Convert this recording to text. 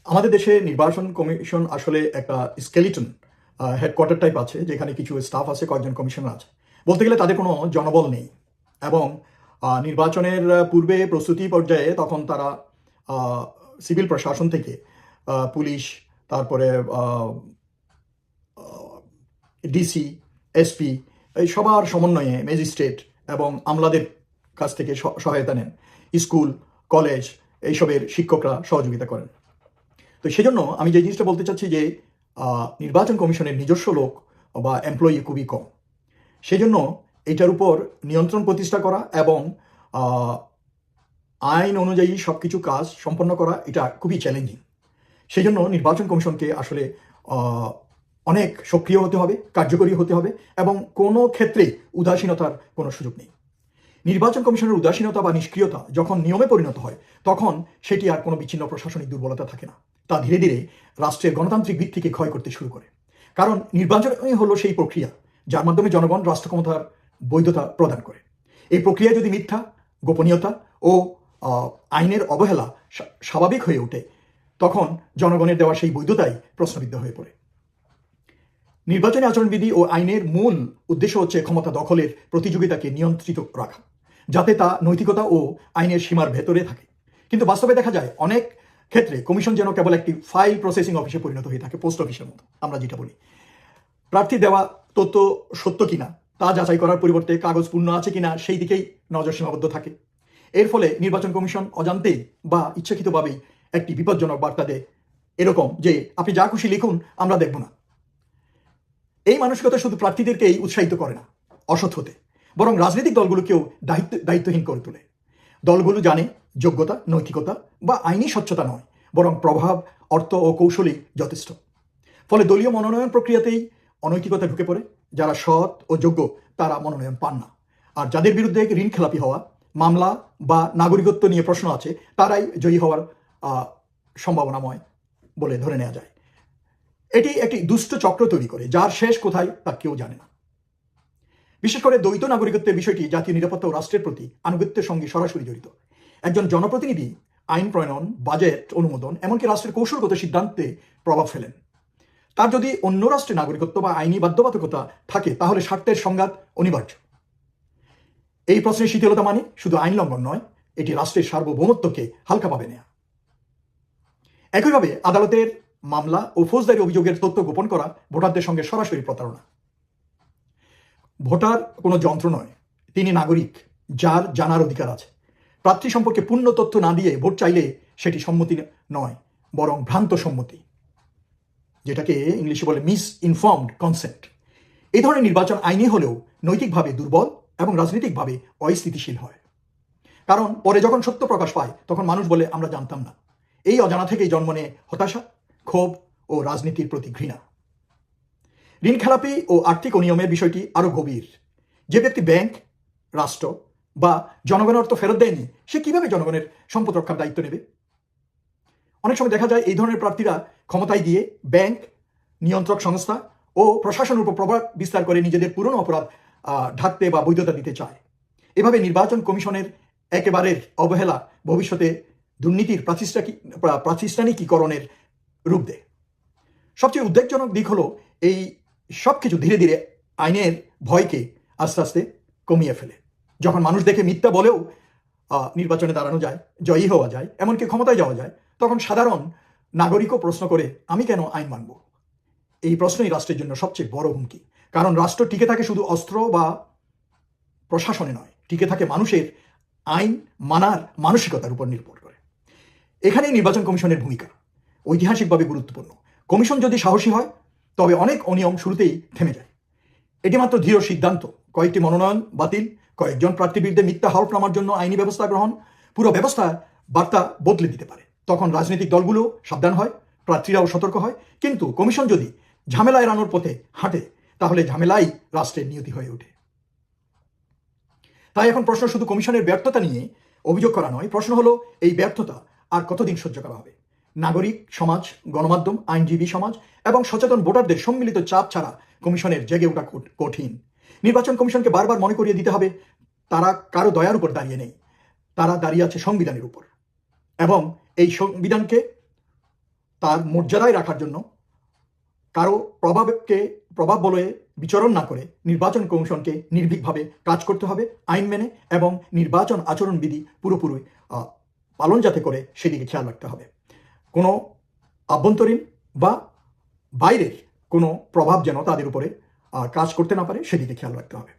আমাদের দেশে নির্বাচন কমিশন আসলে একটা স্কেলিটন হেডকোয়ার্টার টাইপ আছে, যেখানে কিছু স্টাফ আছে, কয়েকজন কমিশনার আছে। বলতে গেলে তাদের কোনো জনবল নেই। এবং নির্বাচনের পূর্বে প্রস্তুতি পর্যায়ে তখন তারা সিভিল প্রশাসন থেকে পুলিশ, তারপরে ডিসি, এসপি, এই সবার সমন্বয়ে ম্যাজিস্ট্রেট এবং আমলাদের কাছ থেকে সহায়তা নেন। স্কুল, কলেজ এইসবের শিক্ষকরা সহযোগিতা করেন। তো সেজন্য আমি যে জিনিসটা বলতে চাচ্ছি যে নির্বাচন কমিশনের নিজস্ব লোক বা এমপ্লয়ি খুবই কম। সেজন্য এটার উপর নিয়ন্ত্রণ প্রতিষ্ঠা করা এবং আইন অনুযায়ী সব কিছু কাজ সম্পন্ন করা এটা খুবই চ্যালেঞ্জিং। সেই জন্য নির্বাচন কমিশনকে আসলে অনেক সক্রিয় হতে হবে, কার্যকরী হতে হবে এবং কোনো ক্ষেত্রে উদাসীনতার কোনো সুযোগ নেই। নির্বাচন কমিশনের উদাসীনতা বা নিষ্ক্রিয়তা যখন নিয়মে পরিণত হয়, তখন সেটি আর কোনো বিচ্ছিন্ন প্রশাসনিক দুর্বলতা থাকে না। তা ধীরে ধীরে রাষ্ট্রের গণতান্ত্রিক ভিত্তিকে ক্ষয় করতে শুরু করে। কারণ নির্বাচনই হলো সেই প্রক্রিয়া যার মাধ্যমে জনগণ রাষ্ট্র ক্ষমতার বৈধতা প্রদান করে। এই প্রক্রিয়া যদি মিথ্যা, গোপনীয়তা ও আইনের অবহেলা স্বাভাবিক হয়ে ওঠে, তখন জনগণের দেওয়া সেই বৈধতাই প্রশ্নবিদ্ধ হয়ে পড়ে। নির্বাচনী আচরণবিধি ও আইনের মূল উদ্দেশ্য হচ্ছে ক্ষমতা দখলের প্রতিযোগিতাকে নিয়ন্ত্রিত রাখা, যাতে তা নৈতিকতা ও আইনের সীমার ভেতরে থাকে। কিন্তু বাস্তবে দেখা যায় অনেক ক্ষেত্রে কমিশন যেন কেবল একটি ফাইল প্রসেসিং অফিসে পরিণত হয়ে থাকে, পোস্ট অফিসের মতো আমরা যেটা বলি। প্রার্থী দেওয়া তথ্য সত্য কিনা তা যাচাই করার পরিবর্তে কাগজ পূর্ণ আছে কিনা সেই দিকেই নজর সীমাবদ্ধ থাকে। এর ফলে নির্বাচন কমিশন অজান্তেই বা ইচ্ছাকৃতভাবেই একটি বিপজ্জনক বার্তা দেয়, এরকম যে আপনি যা খুশি লিখুন, আমরা দেখব না। এই মানসিকতা শুধু প্রার্থীদেরকেই উৎসাহিত করে না অসৎ হতে, বরং রাজনৈতিক দলগুলোকেও দায়িত্বহীন করে তোলে। দলগুলো জানে যোগ্যতা, নৈতিকতা বা আইনি স্বচ্ছতা নয়, বরং প্রভাব, অর্থ ও কৌশলই যথেষ্ট। ফলে দলীয় মনোনয়ন প্রক্রিয়াতেই অনৈতিকতা ঢুকে পড়ে। যারা সৎ ও যোগ্য তারা মনোনয়ন পান না, আর যাদের বিরুদ্ধে ঋণ খেলাপি হওয়া, মামলা বা নাগরিকত্ব নিয়ে প্রশ্ন আছে, তারাই জয়ী হওয়ার সম্ভাবনাময় বলে ধরে নেওয়া যায়। এটি একটি দুষ্ট চক্র তৈরি করে, যার শেষ কোথায় তা কেউ জানে না। বিশেষ করে দ্বৈত নাগরিকত্বের বিষয়টি জাতীয় নিরাপত্তা ও রাষ্ট্রের প্রতি আনুগত্যের সঙ্গে সরাসরি জড়িত। একজন জনপ্রতিনিধি আইন প্রণয়ন, বাজেট অনুমোদন, এমনকি রাষ্ট্রের কৌশলগত সিদ্ধান্তে প্রভাব ফেলেন। তার যদি অন্য রাষ্ট্রের নাগরিকত্ব বা আইনি বাধ্যবাধকতা থাকে, তাহলে স্বার্থের সংঘাত অনিবার্য। এই প্রশ্নের শিথিলতা মানে শুধু আইন লঙ্ঘন নয়, এটি রাষ্ট্রের সার্বভৌমত্বকে হালকাভাবে নেয়া। একইভাবে আদালতের মামলা ও ফৌজদারি অভিযোগের তথ্য গোপন করা ভোটারদের সঙ্গে সরাসরি প্রতারণা। ভোটার কোনো যন্ত্র নয়, তিনি নাগরিক, যার জানার অধিকার আছে। প্রার্থী সম্পর্কে পূর্ণ তথ্য না দিয়ে ভোট চাইলে সেটি সম্মতি নয়, বরং ভ্রান্ত সম্মতি, যেটাকে ইংলিশে বলে মিস ইনফর্মড কনসেন্ট। এই ধরনের নির্বাচন আইনি হলেও নৈতিকভাবে দুর্বল এবং রাজনৈতিকভাবে অস্থিতিশীল হয়। কারণ পরে যখন সত্য প্রকাশ পায়, তখন মানুষ বলে আমরা জানতাম না। এই অজানা থেকেই জন্ম নেয় হতাশা, ক্ষোভ ও রাজনীতির প্রতি ঘৃণা। ঋণ খেলাপি ও আর্থিক অনিয়মের বিষয়টি আরো গভীর। যে ব্যক্তি ব্যাংক, রাষ্ট্র বা জনগণের অর্থ ফেরত দেয়নি, সে কিভাবে জনগণের সম্পদ রক্ষার দায়িত্ব নেবে? অনেক সময় দেখা যায় এই ধরনের প্রার্থীরা ক্ষমতায় গিয়ে ব্যাংক, নিয়ন্ত্রক সংস্থা ও প্রশাসনের উপর প্রভাব বিস্তার করে নিজেদের পুরনো অপরাধ ঢাকতে বা বৈধতা দিতে চায়। এভাবে নির্বাচন কমিশনের একেবারে অবহেলা ভবিষ্যতে দুর্নীতির প্রাতিষ্ঠানিকীকরণের রূপ দেয়। সবচেয়ে উদ্বেগজনক দিক হলো এই সব কিছু ধীরে ধীরে আইনের ভয়কে আস্তে আস্তে কমিয়ে ফেলে। যখন মানুষ দেখে মিথ্যা বলেও নির্বাচনে দাঁড়ানো যায়, জয়ী হওয়া যায়, এমনকি ক্ষমতায় যাওয়া যায়, তখন সাধারণ নাগরিকও প্রশ্ন করে, আমি কেন আইন মানব? এই প্রশ্নই রাষ্ট্রের জন্য সবচেয়ে বড় হুমকি। কারণ রাষ্ট্র টিকে থাকে শুধু অস্ত্র বা প্রশাসনে নয়, টিকে থাকে মানুষের আইন মানার মানসিকতার উপর নির্ভর করে। এখানেই নির্বাচন কমিশনের ভূমিকা ঐতিহাসিকভাবে গুরুত্বপূর্ণ। কমিশন যদি সাহসী হয়, তবে অনেক অনিয়ম শুরুতেই থেমে যায়। এটি মাত্র দৃঢ় সিদ্ধান্ত, কয়েকটি মনোনয়ন বাতিল, কয়েকজন প্রার্থীর বিরুদ্ধে মিথ্যা হলফনামার জন্য আইনি ব্যবস্থা গ্রহণ, পুরো ব্যবস্থার বার্তা বদলে দিতে পারে। তখন রাজনৈতিক দলগুলো সাবধান হয়, প্রার্থীরাও সতর্ক হয়। কিন্তু কমিশন যদি ঝামেলা এড়ানোর পথে হাঁটে, তাহলে ঝামেলাই রাষ্ট্রের নিয়তি হয়ে ওঠে। তাই এখন প্রশ্ন শুধু কমিশনের ব্যর্থতা নিয়ে অভিযোগ করা নয়, প্রশ্ন হলো এই ব্যর্থতা আর কতদিন সহ্য করা হবে? নাগরিক সমাজ, গণমাধ্যম, আইনজীবী সমাজ এবং সচেতন ভোটারদের সম্মিলিত চাপ ছাড়া কমিশনের জেগে ওঠা কঠিন। নির্বাচন কমিশনকে বারবার মনে করিয়ে দিতে হবে, তারা কারো দয়ার উপর দাঁড়িয়ে নেই, তারা দাঁড়িয়ে আছে সংবিধানের উপর। এবং এই সংবিধানকে তার মর্যাদায় রাখার জন্য কারো প্রভাব বলয়ে বিচরণ না করে নির্বাচন কমিশনকে নির্ভীকভাবে কাজ করতে হবে আইন মেনে, এবং নির্বাচন আচরণবিধি পুরোপুরি পালন যাতে করে সেদিকে খেয়াল রাখতে হবে। কোনো আভ্যন্তরীণ বা বাইরের কোনো প্রভাব যেন তাদের উপরে কাজ করতে না পারে সেদিকে খেয়াল রাখতে হবে।